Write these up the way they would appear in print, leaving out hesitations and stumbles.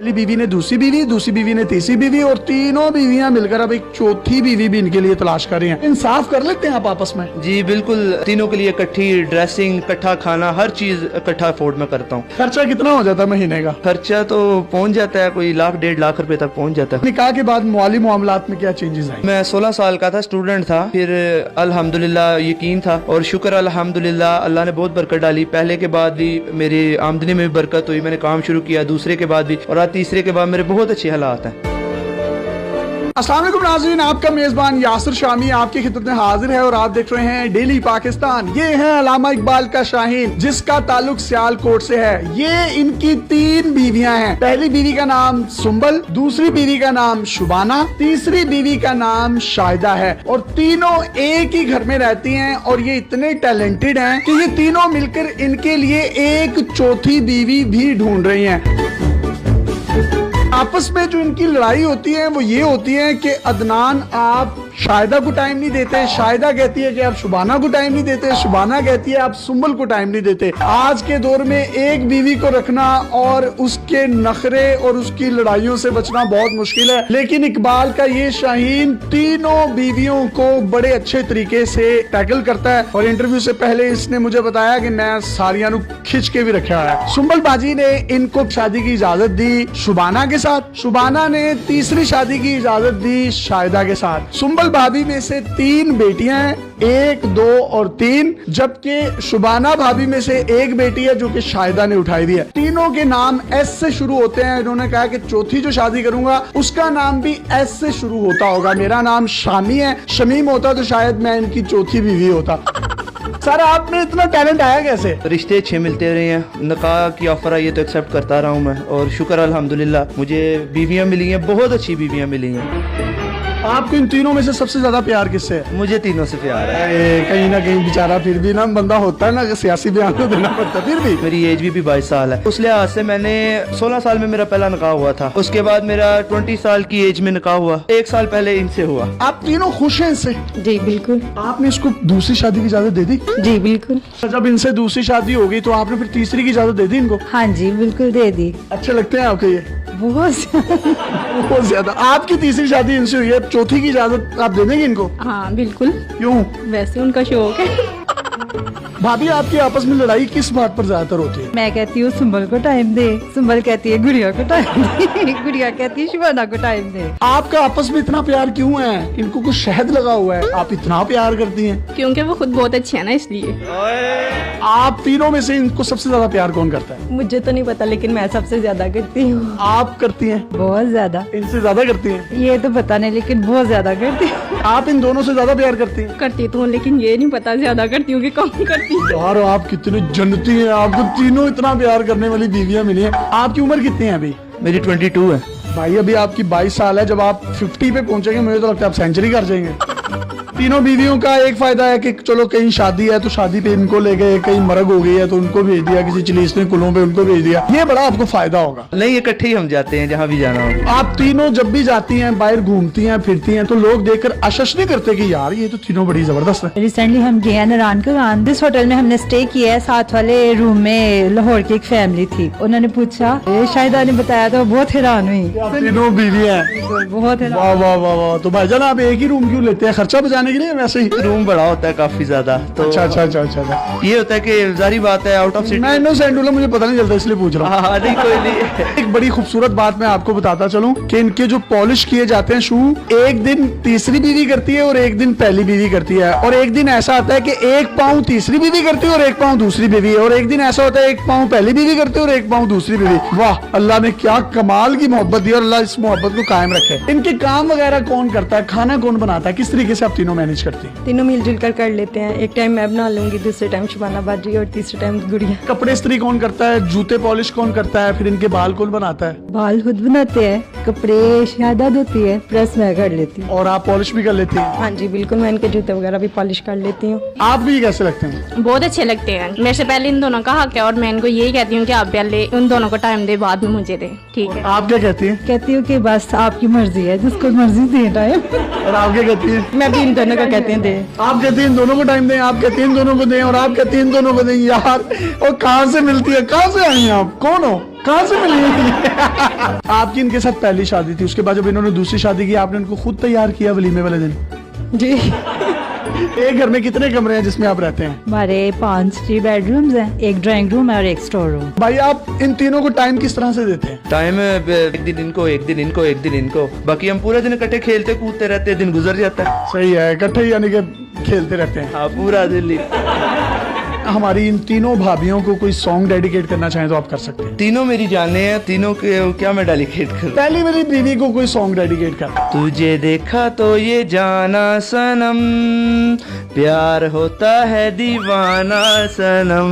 पहली बीवी ने दूसरी बीवी ने तीसरी बीवी और तीनों बीवियां मिलकर अब एक चौथी बीवी भी इनके लिए तलाश कर रही हैं। इंसाफ कर लेते हैं आप आपस में? जी बिल्कुल, तीनों के लिए इकट्ठी ड्रेसिंग, इकट्ठा खाना, हर चीज इकट्ठा अफोर्ड में करता हूँ। खर्चा कितना हो जाता है महीने का? खर्चा तो पहुँच जाता है, कोई 1.5 रुपए तक पहुँच जाता है। निकाह के बाद माली मामलात में क्या चेंजेस आए? मैं 16 साल का था, स्टूडेंट था, फिर अल्हम्दुलिल्लाह यकीन था और शुक्र अल्हम्दुलिल्लाह अल्लाह ने बहुत बरकत डाली। पहले के बाद भी मेरी आमदनी में भी बरकत हुई, मैंने काम शुरू किया, दूसरे के बाद भी, और आज तीसरे के बाद मेरे बहुत अच्छे हालात हैं। अस्सलाम वालेकुम नाज़रीन, आपका मेजबान यासिर शामी आपकी खिदमत में हाजिर है और आप देख रहे हैं डेली पाकिस्तान। ये है अल्लामा इकबाल का शाहीन, जिसका ताल्लुक सियालकोट से है। ये इनकी 3 बीवियां हैं। पहली बीवी का नाम सुंबल, दूसरी बीवी का नाम शुबाना, तीसरी बीवी का नाम शाहिदा है और तीनों एक ही घर में रहती हैं। और ये इतने टैलेंटेड हैं कि ये तीनों मिलकर इनके लिए एक चौथी बीवी भी ढूंढ रही हैं। आपस में जो इनकी लड़ाई होती है वो ये होती है कि अदनान आप शाहिदा को टाइम नहीं देते, शाहिदा कहती है कि आप शुबाना को टाइम नहीं देते, शुबाना कहती है आप सुंबल को टाइम नहीं देते। आज के दौर में एक बीवी को रखना और उसके नखरे और उसकी लड़ाइयों से बचना बहुत मुश्किल है, लेकिन इकबाल का ये शाहीन तीनों बीवियों को बड़े अच्छे तरीके से टैकल करता है। और इंटरव्यू से पहले इसने मुझे बताया कि मैं सारियां खिंच के भी रखा है। सुंबल बाजी ने इनको शादी की इजाजत दी शुबाना के साथ, शुबाना ने तीसरी शादी की इजाजत दी शाहिदा के साथ। सुंबल भाभी में से 3 बेटियां हैं, 1, 2 और 3, जबकि शुबाना भाभी में से 1 बेटी है जो कि शाहिदा ने उठाई दी है। तीनों के नाम एस से शुरू होते हैं। इन्होंने कहा कि चौथी जो शादी करूंगा उसका नाम भी एस से शुरू होता होगा। मेरा नाम शामी है, शमीम होता तो शायद मैं इनकी चौथी बीवी होता। सर आप में इतना टैलेंट आया कैसे? रिश्ते अच्छे मिलते रहे हैं, निकाह की ऑफर आई है तो एक्सेप्ट करता रहा हूँ मैं, और शुक्र अल्हम्दुलिल्लाह मुझे बीवियां मिली हैं, बहुत अच्छी बीवियां मिली हैं। आपको इन तीनों में से सबसे ज्यादा प्यार किससे है? मुझे तीनों से प्यार है। कहीं ना कहीं बेचारा फिर भी ना बंदा होता है ना सियासी बयान तो देना पड़ता है। फिर भी मेरी एज भी 22 साल है, उस लिहाज से मैंने 16 साल में मेरा पहला निकाह हुआ था। उसके बाद मेरा 20 साल की एज में निकाह हुआ, 1 साल पहले इनसे हुआ। आप तीनों खुश हैं इससे? जी बिल्कुल। आपने इसको दूसरी शादी की इजाजत दे दी? जी बिल्कुल। जब इनसे दूसरी शादी हो गई तो आपने फिर तीसरी की इजाजत दे दी इनको? हाँ जी बिल्कुल दे दी। अच्छे लगते हैं आपके ये? बहुत ज्यादा। आपकी तीसरी शादी इनसे हुई है, चौथी की इजाजत आप दे देंगे इनको? हाँ बिल्कुल। क्यों? वैसे उनका शौक है। भाभी आपकी आपस में लड़ाई किस बात पर ज्यादातर होती है? मैं कहती हूँ सुंबल को टाइम दे, सुंबल कहती है गुड़िया को टाइम दे, गुड़िया कहती है शुबाना को टाइम दे। आपका आपस में इतना प्यार क्यों है? इनको कुछ शहद लगा हुआ है, आप इतना प्यार करती हैं? क्योंकि वो खुद बहुत अच्छी है ना, इसलिए। आप तीनों में से इनको सबसे ज्यादा प्यार कौन करता है? मुझे तो नहीं पता, लेकिन मैं सबसे ज्यादा करती हूँ। आप करती हैं? बहुत ज्यादा। इनसे ज्यादा करती हैं? ये तो पता नहीं, लेकिन बहुत ज्यादा करती हूँ। आप इन दोनों से ज्यादा प्यार करती हैं? करती तो हूँ, लेकिन ये नहीं पता ज्यादा करती हूँ कि कम करती हूँ। यार आप कितनी जन्नती हैं, आपको तीनों इतना प्यार करने वाली बीवियां मिली हैं। आपकी उम्र कितनी है अभी? मेरी 22 है। भाई अभी आपकी 22 साल है, जब आप 50 पे पहुंचेंगे मुझे तो लगता है आप सेंचुरी कर जाएंगे। तीनों बीवियों का एक फायदा है कि चलो कहीं शादी है तो शादी पे इनको ले गए, कहीं मरग हो गई है तो उनको भेज दिया, किसी चिलीसने कुलों पे उनको भेज दिया। ये बड़ा आपको फायदा होगा। नहीं, इकट्ठे ही हम जाते हैं जहाँ भी जाना हो। आप तीनों जब भी जाती हैं, बाहर घूमती हैं, फिरती हैं, तो लोग देखकर आशश नहीं करते कि यार ये तो तीनों बड़ी जबरदस्त है? रिसेंटली हम गए हैं नारायण का दिस होटल में हमने स्टे किया है। साथ वाले रूम में लाहौर की एक फैमिली थी। उन्होंने पूछा, शाहिदा ने बताया तो बहुत हैरान हुई। तीनों बीवी हैं? बहुत हैरान। वाह वाह वाह वाह। तो भाईजान आप एक ही रूम क्यों लेते हैं? खर्चा बचाने के लिए? वैसे ही रूम बड़ा होता है काफी ज्यादा, तो अच्छा। ये होता है कि जारी बात है आउट ऑफ सिटी। मैं इनोसेंट हूं, मुझे पता नहीं चलता इसलिए पूछ रहा हूँ। हाँ नहीं कोई नहीं। एक बड़ी खूबसूरत बात मैं आपको बताता चलूं कि इनके जो पॉलिश किए जाते हैं शू, एक दिन तीसरी बीवी करती है और एक दिन पहली बीवी करती है। और एक दिन ऐसा आता है कि एक पाँव तीसरी बीवी करती है और एक पाँव दूसरी बीवी है। और एक दिन ऐसा होता है एक पाँव पहली बीवी करती है और एक पाँव दूसरी बीवी। वाह, अल्लाह ने क्या कमाल की मोहब्बत दी और अल्लाह इस मोहब्बत को कायम रखे। इनके काम वगैरह कौन करता है? खाना कौन बनाता है? किस तरीके से आप तीनों मैनेज करती हैं? तीनों मिलजुल कर लेते हैं। एक टाइम मैं बना लूंगी, दूसरे टाइम शुबाना बाजी और तीसरे टाइम गुड़िया। कपड़े इस्त्री कौन करता है? जूते पॉलिश कौन करता है? फिर इनके बाल कौन बनाता है? बाल खुद बनाते हैं, कपड़े शाहिदा धोती है, प्रेस मैं कर लेती हूँ। और आप पॉलिश भी कर लेती हैं? हाँ जी बिल्कुल, मैं इनके जूते वगैरह भी पॉलिश कर लेती हूँ। आप भी कैसे लगते हैं? बहुत अच्छे लगते हैं। मेरे से पहले इन दोनों का हक है और मैं इनको यही कहती हूँ कि आप पहले उन दोनों को टाइम दे, बाद में मुझे दे। ठीक है। आप क्या कहती हैं? कहती हूँ कि बस आपकी मर्जी है, जिसको मर्जी दे टाइम। और आप क्या कहती हैं? मैं भी इन दोनों को कहते हैं दे। आप कहती हैं इन दोनों को टाइम दें, आप कहती हैं इन दोनों को दें, और आप कहती हैं इन दोनों को दें। यार और कहाँ से मिलती है? कहाँ से आई हैं आप? कौन हो? कहाँ से मिली? आपकी इनके साथ पहली शादी थी, उसके बाद जब इन्होंने दूसरी शादी की आपने इनको खुद तैयार किया वलीमे वाले दिन? जी। एक घर में कितने कमरे हैं जिसमें आप रहते हैं? हमारे 5 बेडरूम्स हैं, एक ड्राइंग रूम है और एक स्टोर रूम। भाई आप इन तीनों को टाइम किस तरह से देते हैं? टाइम एक दिन इनको, एक दिन इनको, एक दिन इनको, बाकी हम पूरा दिन इकट्ठे खेलते कूदते रहते हैं, दिन गुजर जाता है। सही है, इकट्ठे यानी कि खेलते रहते हैं। हाँ, पूरा दिन ही। हमारी इन तीनों भाभियों को कोई सॉन्ग डेडिकेट करना चाहें तो आप कर सकते हैं। तीनों मेरी जाने हैं, तीनों के क्या मैं डेडिकेट करूं? पहली मेरी बीवी को कोई सॉन्ग डेडिकेट कर। तुझे देखा तो ये जाना सनम, प्यार होता है दीवाना सनम,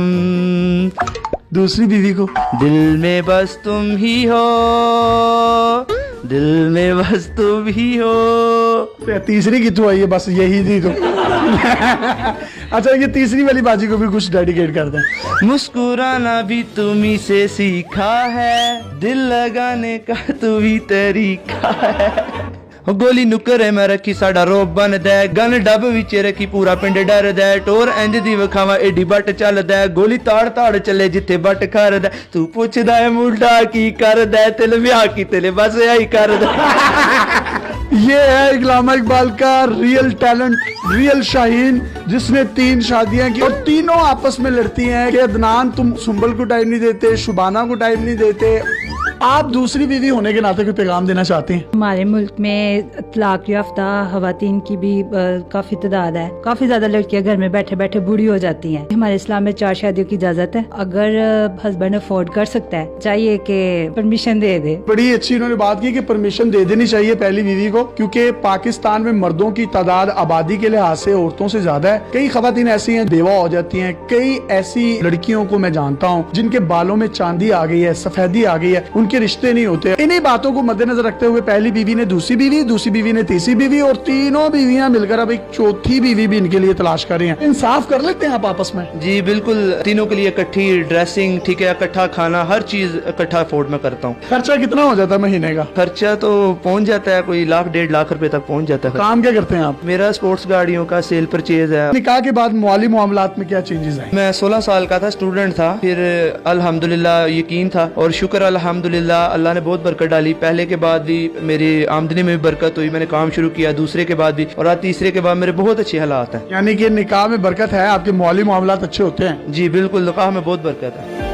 दूसरी बीवी को दिल में बस तुम ही हो, दिल में बस तुम ही हो। तीसरी की तो आई है, बस यही थी तो। अच्छा, ये तीसरी वाली बाजी को भी कुछ डेडिकेट कर दें। मुस्कुराना भी तुम्ही से सीखा है, दिल लगाने का तू भी तरीका है। गोली नुकर मैं रखी साडा रोब बन दे, गन डब विच रखी पूरा पिंड डर दे, टोर इंज दी वखावा एडी बट चल दे, गोली ताड़ ताड़ चले जिथे बट कर दे, तू पुछदा है मुंडा की कर दे, तिल ब्याह की तिल बस यही कर दे। ये है इकलामा इकबाल का रियल टैलेंट, रियल शाहीन, जिसने 3 शादियां की और तीनों आपस में लड़ती हैं कि अदनान तुम सुंबल को टाइम नहीं देते, शुबाना को टाइम नहीं देते। आप दूसरी बीवी होने के नाते कोई पैगाम देना चाहते हैं? हमारे मुल्क में तलाक याफ्ता खवातीन की भी काफी तादाद है। काफी ज्यादा लड़कियां घर में बैठे बैठे बूढ़ी हो जाती हैं। हमारे इस्लाम में 4 शादियों की इजाजत है। अगर हस्बैंड अफोर्ड कर सकता है, चाहिए कि परमिशन दे दे। बड़ी अच्छी इन्होंने बात की कि परमिशन दे देनी चाहिए पहली बीवी को, क्योंकि पाकिस्तान में मर्दों की तादाद आबादी के लिहाज से औरतों से ज्यादा है। कई खवातीन ऐसी हैं बेवा हो जाती हैं। कई ऐसी लड़कियों को मैं जानता हूँ जिनके बालों में चांदी आ गई है, सफेदी आ गई है, उनके रिश्ते नहीं होते। इन्हीं बातों को मद्देनजर रखते हुए पहली बीवी ने दूसरी बीवी, दूसरी बीवी ने तीसरी बीवी और तीनों बीवियां मिलकर अब एक चौथी बीवी भी इनके लिए तलाश कर रही हैं। इंसाफ कर लेते हैं आप आपस में? जी बिल्कुल, तीनों के लिए इकट्ठी ड्रेसिंग, ठीक है, इकट्ठा खाना, हर चीज इकट्ठा अफोर्ड में करता हूँ। खर्चा कितना हो जाता है महीने का? खर्चा तो पहुंच जाता है कोई 1 1.5 लाख रुपए तक पहुंच जाता है। काम क्या करते हैं आप? मेरा स्पोर्ट्स गाड़ियों का सेल परचेज है। निकाह के बाद माली मामलात में क्या चेंजेस आए? मैं 16 साल का था, स्टूडेंट था, फिर अल्हम्दुलिल्लाह यकीन था और शुक्र अल्हम्दुलिल्लाह अल्लाह ने बहुत बरकत डाली। पहले के बाद भी मेरी आमदनी में भी बरकत हुई, मैंने काम शुरू किया, दूसरे के बाद भी, और आज तीसरे के बाद मेरे बहुत अच्छे हालात हैं। यानी कि निकाह में बरकत है, आपके माली मामलात अच्छे होते हैं? जी बिल्कुल, निकाह में बहुत बरकत है।